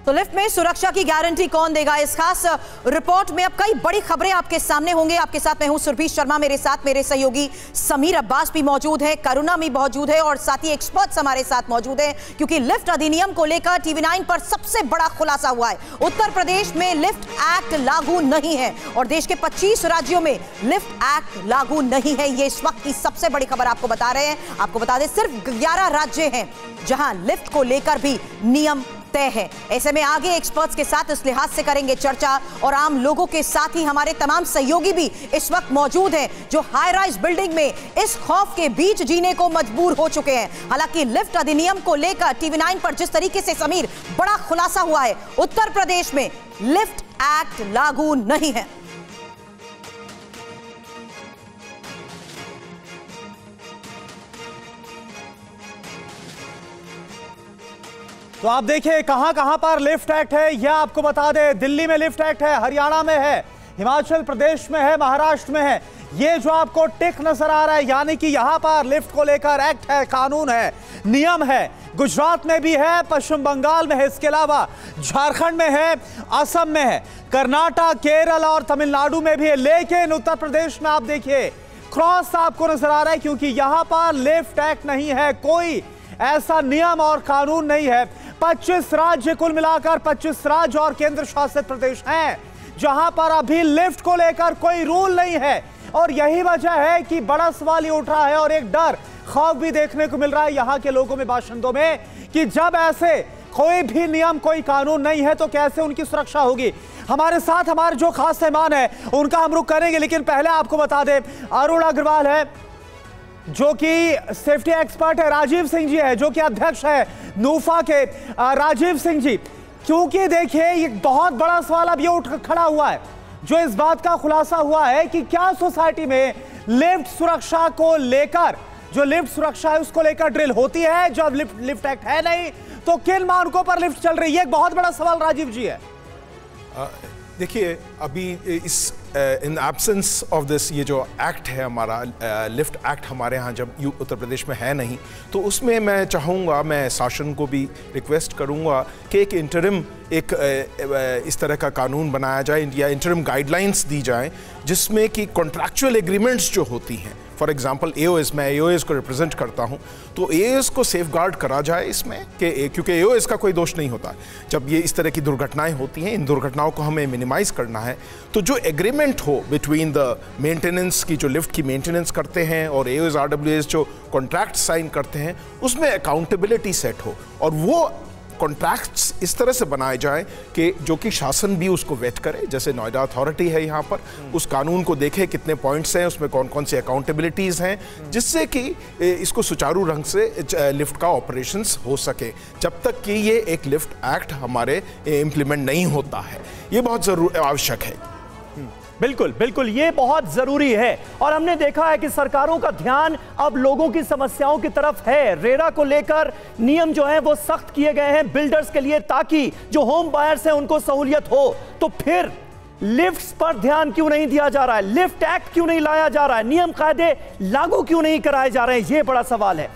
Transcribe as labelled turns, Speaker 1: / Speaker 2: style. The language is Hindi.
Speaker 1: तो लिफ्ट में सुरक्षा की गारंटी कौन देगा? इस खास रिपोर्ट में अब कई बड़ी खबरें आपके सामने होंगे। आपके साथ मैं हूं सुरभि शर्मा, मेरे साथ मेरे सहयोगी समीर अब्बास भी मौजूद है, करुणा भी मौजूद है और साथ ही एक्सपर्ट्स हमारे साथ मौजूद है, क्योंकि लिफ्ट अधिनियम को लेकर TV9 पर सबसे बड़ा खुलासा हुआ है। उत्तर प्रदेश में लिफ्ट एक्ट लागू नहीं है और देश के 25 राज्यों में लिफ्ट एक्ट लागू नहीं है। ये इस वक्त की सबसे बड़ी खबर आपको बता रहे हैं। आपको बता दें, सिर्फ 11 राज्य हैं जहां लिफ्ट को लेकर भी नियम तय है। ऐसे में आगे एक्सपर्ट्स के साथ इस लिहाज से करेंगे चर्चा और आम लोगों के साथ ही हमारे तमाम सहयोगी भी इस वक्त मौजूद हैं, जो हाई राइज बिल्डिंग में इस खौफ के बीच जीने को मजबूर हो चुके हैं। हालांकि लिफ्ट अधिनियम को लेकर TV9 पर जिस तरीके से समीर बड़ा खुलासा हुआ है, उत्तर प्रदेश में लिफ्ट एक्ट लागू नहीं है।
Speaker 2: तो आप देखिए कहां पर लिफ्ट एक्ट है, यह आपको बता दें। दिल्ली में लिफ्ट एक्ट है, हरियाणा में है, हिमाचल प्रदेश में है, महाराष्ट्र में है। ये जो आपको टिक नजर आ रहा है, यानी कि यहां पर लिफ्ट को लेकर एक्ट है, कानून है, नियम है। गुजरात में भी है, पश्चिम बंगाल में है, इसके अलावा झारखंड में है, असम में है, कर्नाटक, केरल और तमिलनाडु में भी है। लेकिन उत्तर प्रदेश में आप देखिए क्रॉस आपको नजर आ रहा है, क्योंकि यहां पर लिफ्ट एक्ट नहीं है, कोई ऐसा नियम और कानून नहीं है। 25 राज्य, कुल मिलाकर 25 राज्य और केंद्र शासित प्रदेश हैं जहां पर अभी लिफ्ट को लेकर कोई रूल नहीं है। और यही वजह है कि बड़ा सवाल ये उठ रहा है और एक डर, खौफ भी देखने को मिल रहा है यहां के लोगों में, बाशिंदों में, कि जब ऐसे कोई भी नियम, कोई कानून नहीं है तो कैसे उनकी सुरक्षा होगी। हमारे साथ हमारे जो खास मेहमान है उनका हम रुख करेंगे, लेकिन पहले आपको बता दें अरुण अग्रवाल है जो कि सेफ्टी एक्सपर्ट है, राजीव सिंह जी है जो कि अध्यक्ष है नूफा के। राजीव सिंह जी, क्योंकि देखिए ये बहुत बड़ा सवाल अब ये उठ खड़ा हुआ है, जो इस बात का खुलासा हुआ है कि क्या सोसाइटी में लिफ्ट सुरक्षा को लेकर, जो लिफ्ट सुरक्षा है उसको लेकर ड्रिल होती है जब लिफ्ट एक्ट है नहीं, तो किन मानकों पर लिफ्ट चल रही है? एक बहुत बड़ा सवाल राजीव जी है।
Speaker 3: देखिए अभी इस इन एब्सेंस ऑफ दिस, ये जो एक्ट है हमारा, लिफ्ट एक्ट हमारे यहाँ जब उत्तर प्रदेश में है नहीं, तो उसमें मैं चाहूँगा, मैं शासन को भी रिक्वेस्ट करूँगा कि एक इंटरिम इस तरह का कानून बनाया जाए या इंटरिम गाइडलाइंस दी जाए, जिसमें कि कॉन्ट्रैक्चुअल एग्रीमेंट्स जो होती हैं, फॉर एग्जांपल AOS, मैं AOS को रिप्रेजेंट करता हूं, तो AOS को सेफगार्ड करा जाए इसमें, कि क्योंकि AOS का कोई दोष नहीं होता। जब ये इस तरह की दुर्घटनाएं होती हैं, इन दुर्घटनाओं को हमें मिनिमाइज करना है, तो जो एग्रीमेंट हो बिटवीन द मेंटेनेंस की, जो लिफ्ट की मेंटेनेंस करते हैं, और AOS RWS जो कॉन्ट्रैक्ट साइन करते हैं, उसमें अकाउंटेबिलिटी सेट हो और वो कॉन्ट्रैक्ट्स इस तरह से बनाए जाएं कि जो कि शासन भी उसको वेट करे। जैसे नोएडा अथॉरिटी है यहाँ पर, उस कानून को देखे कितने पॉइंट्स हैं, उसमें कौन कौन सी अकाउंटेबिलिटीज़ हैं, जिससे कि इसको सुचारू ढंग से लिफ्ट का ऑपरेशंस हो सके, जब तक कि ये एक लिफ्ट एक्ट हमारे इम्प्लीमेंट नहीं होता है। ये बहुत आवश्यक है।
Speaker 2: बिल्कुल बिल्कुल, ये बहुत जरूरी है। और हमने देखा है कि सरकारों का ध्यान अब लोगों की समस्याओं की तरफ है। रेरा को लेकर नियम जो है वो सख्त किए गए हैं बिल्डर्स के लिए, ताकि जो होम बायर्स हैं उनको सहूलियत हो। तो फिर लिफ्ट्स पर ध्यान क्यों नहीं दिया जा रहा है? लिफ्ट एक्ट क्यों नहीं लाया जा रहा है? नियम कायदे लागू क्यों नहीं कराए जा रहे हैं? ये बड़ा सवाल है।